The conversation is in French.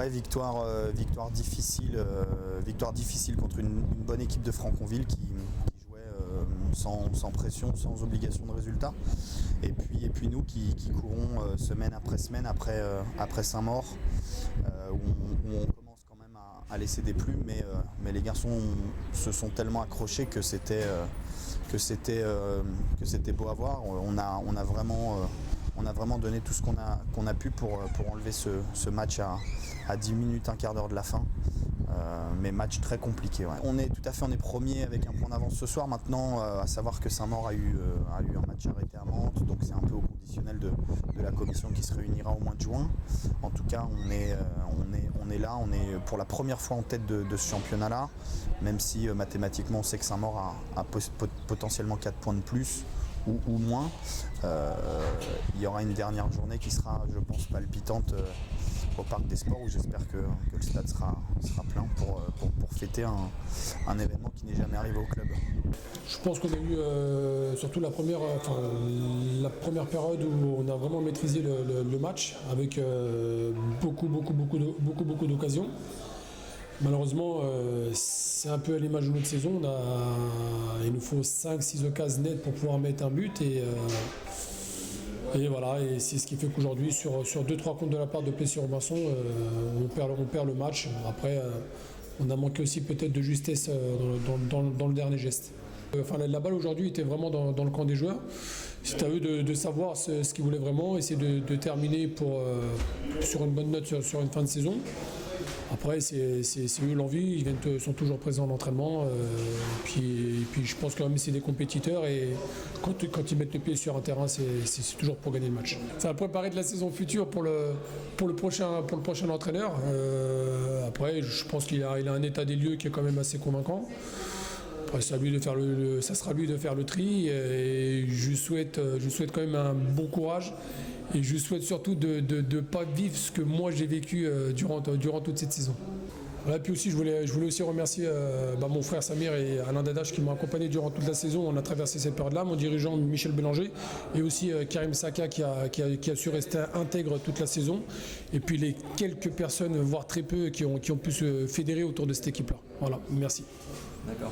Ouais, victoire difficile contre une bonne équipe de Franconville qui jouait sans pression, sans obligation de résultat. Et puis nous qui courons semaine après Saint-Maur, où on commence quand même à laisser des plumes, mais les garçons se sont tellement accrochés que c'était beau à voir. On a vraiment donné tout ce qu'on a pu pour enlever ce match à 10 minutes, un quart d'heure de la fin. Mais match très compliqué. Ouais. On est premier avec un point d'avance ce soir. Maintenant, à savoir que Saint-Maur a eu un match arrêté à Mantes, donc c'est un peu au conditionnel de la commission qui se réunira au mois de juin. En tout cas, on est là, on est pour la première fois en tête de ce championnat-là, même si mathématiquement on sait que Saint-Maur a potentiellement 4 points de plus ou moins. Il y aura une dernière journée qui sera, je pense, palpitante au Parc des Sports, où j'espère que le stade sera plein pour fêter un événement qui n'est jamais arrivé au club. Je pense qu'on a eu surtout la première période où on a vraiment maîtrisé le match avec beaucoup d'occasions. Malheureusement, c'est un peu à l'image de notre saison. Il nous faut 5-6 occasions nettes pour pouvoir mettre un but. Et voilà, et c'est ce qui fait qu'aujourd'hui, sur 2-3 comptes de la part de Plessis-Robinson, on perd le match. Après, on a manqué aussi peut-être de justesse dans le dernier geste. La balle aujourd'hui était vraiment dans le camp des joueurs. C'est à eux de savoir ce qu'ils voulaient vraiment, essayer de terminer sur une bonne note sur une fin de saison. Après, c'est eux l'envie, ils sont toujours présents en entraînement. Puis je pense quand même que c'est des compétiteurs et quand ils mettent le pied sur un terrain, c'est toujours pour gagner le match. Ça va préparer de la saison future pour le prochain entraîneur. Après, je pense qu'il a un état des lieux qui est quand même assez convaincant. Après, ça sera lui de faire le tri. Et je souhaite quand même un bon courage. Et je souhaite surtout de ne pas vivre ce que moi j'ai vécu durant toute cette saison. Voilà, puis aussi, je voulais aussi remercier mon frère Samir et Alain Dadache qui m'ont accompagné durant toute la saison. On a traversé cette période-là, mon dirigeant Michel Bélanger et aussi Karim Saka qui a su rester intègre toute la saison. Et puis les quelques personnes, voire très peu, qui ont pu se fédérer autour de cette équipe-là. Voilà, merci. D'accord.